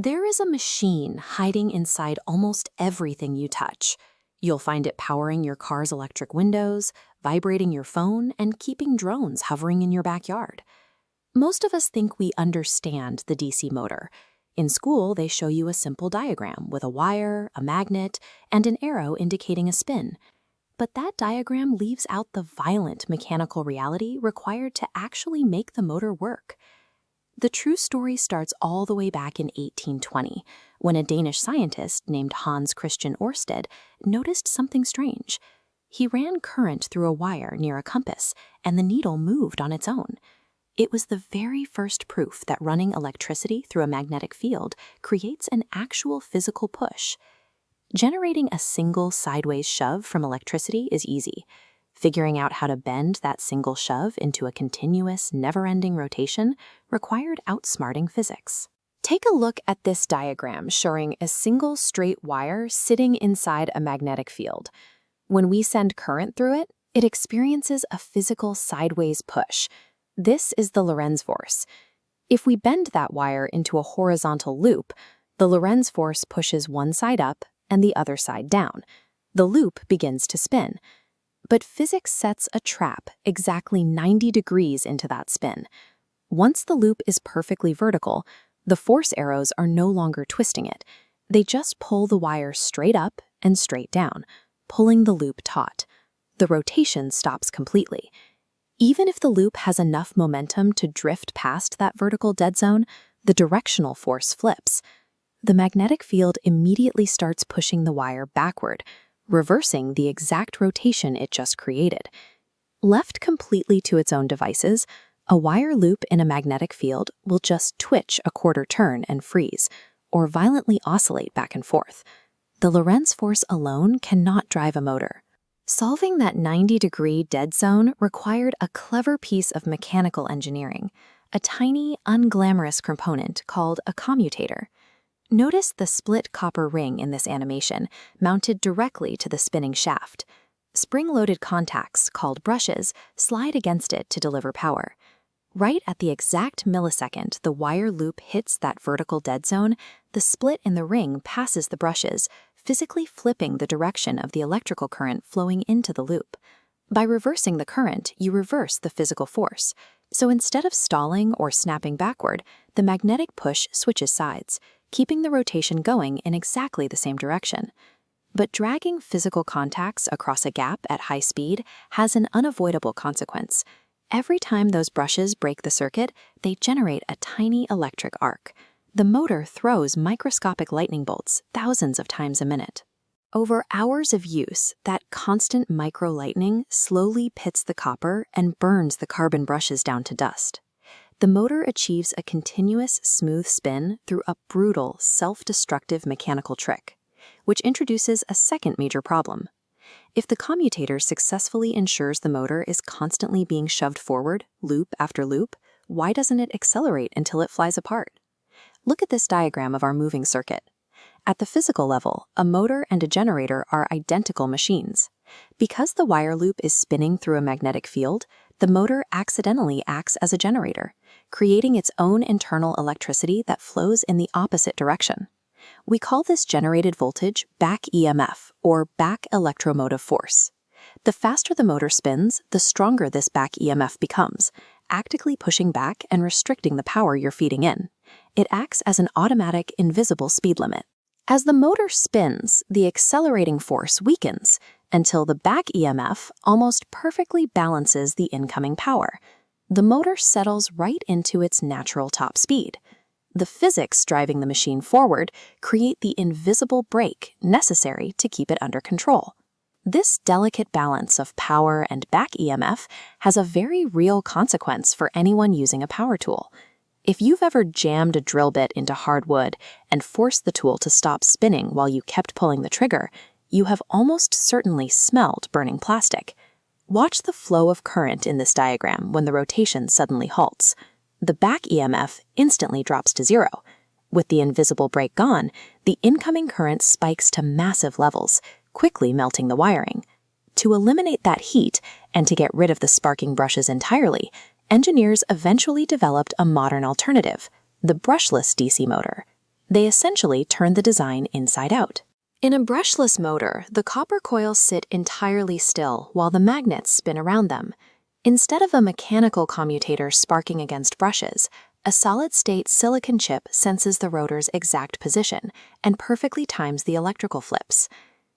There is a machine hiding inside almost everything you touch. You'll find it powering your car's electric windows, vibrating your phone, and keeping drones hovering in your backyard. Most of us think we understand the DC motor. In school, they show you a simple diagram with a wire, a magnet, and an arrow indicating a spin. But that diagram leaves out the violent mechanical reality required to actually make the motor work. The true story starts all the way back in 1820, when a Danish scientist named Hans Christian Ørsted noticed something strange. He ran current through a wire near a compass, and the needle moved on its own. It was the very first proof that running electricity through a magnetic field creates an actual physical push. Generating a single sideways shove from electricity is easy. Figuring out how to bend that single shove into a continuous, never-ending rotation required outsmarting physics. Take a look at this diagram showing a single straight wire sitting inside a magnetic field. When we send current through it, it experiences a physical sideways push. This is the Lorentz force. If we bend that wire into a horizontal loop, the Lorentz force pushes one side up and the other side down. The loop begins to spin. But physics sets a trap exactly 90 degrees into that spin. Once the loop is perfectly vertical, the force arrows are no longer twisting it. They just pull the wire straight up and straight down, pulling the loop taut. The rotation stops completely. Even if the loop has enough momentum to drift past that vertical dead zone, the directional force flips. The magnetic field immediately starts pushing the wire backward, reversing the exact rotation it just created. Left completely to its own devices, a wire loop in a magnetic field will just twitch a quarter turn and freeze, or violently oscillate back and forth. The Lorentz force alone cannot drive a motor. Solving that 90-degree dead zone required a clever piece of mechanical engineering, a tiny, unglamorous component called a commutator. Notice the split copper ring in this animation, mounted directly to the spinning shaft. Spring-loaded contacts, called brushes, slide against it to deliver power. Right at the exact millisecond the wire loop hits that vertical dead zone, the split in the ring passes the brushes, physically flipping the direction of the electrical current flowing into the loop. By reversing the current, you reverse the physical force. So instead of stalling or snapping backward, the magnetic push switches sides, keeping the rotation going in exactly the same direction. But dragging physical contacts across a gap at high speed has an unavoidable consequence. Every time those brushes break the circuit, they generate a tiny electric arc. The motor throws microscopic lightning bolts thousands of times a minute. Over hours of use, that constant micro-lightning slowly pits the copper and burns the carbon brushes down to dust. The motor achieves a continuous, smooth spin through a brutal, self-destructive mechanical trick, which introduces a second major problem. If the commutator successfully ensures the motor is constantly being shoved forward, loop after loop, why doesn't it accelerate until it flies apart? Look at this diagram of our moving circuit. At the physical level, a motor and a generator are identical machines. Because the wire loop is spinning through a magnetic field, the motor accidentally acts as a generator, creating its own internal electricity that flows in the opposite direction. We call this generated voltage back-EMF, or back electromotive force. The faster the motor spins, the stronger this back-EMF becomes, actively pushing back and restricting the power you're feeding in. It acts as an automatic, invisible speed limit. As the motor spins, the accelerating force weakens until the back-EMF almost perfectly balances the incoming power. The motor settles right into its natural top speed. The physics driving the machine forward create the invisible brake necessary to keep it under control. This delicate balance of power and back-EMF has a very real consequence for anyone using a power tool. If you've ever jammed a drill bit into hard wood and forced the tool to stop spinning while you kept pulling the trigger, you have almost certainly smelled burning plastic. Watch the flow of current in this diagram when the rotation suddenly halts. The back-EMF instantly drops to zero. With the invisible brake gone, the incoming current spikes to massive levels, quickly melting the wiring. To eliminate that heat and to get rid of the sparking brushes entirely, engineers eventually developed a modern alternative, the brushless DC motor. They essentially turn the design inside out. In a brushless motor, the copper coils sit entirely still while the magnets spin around them. Instead of a mechanical commutator sparking against brushes, a solid-state silicon chip senses the rotor's exact position and perfectly times the electrical flips.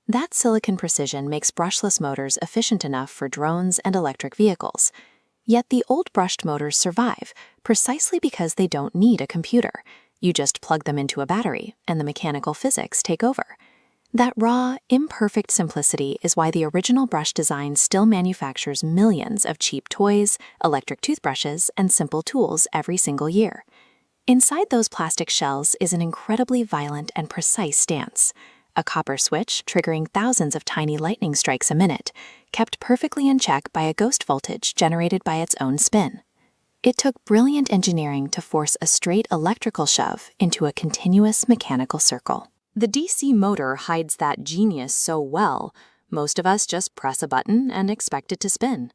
That silicon precision makes brushless motors efficient enough for drones and electric vehicles. Yet the old brushed motors survive precisely because they don't need a computer. You just plug them into a battery, and the mechanical physics take over. That raw, imperfect simplicity is why the original brush design still manufactures millions of cheap toys, electric toothbrushes, and simple tools every single year. Inside those plastic shells is an incredibly violent and precise stance. A copper switch triggering thousands of tiny lightning strikes a minute, kept perfectly in check by a ghost voltage generated by its own spin. It took brilliant engineering to force a straight electrical shove into a continuous mechanical circle. The DC motor hides that genius so well, most of us just press a button and expect it to spin.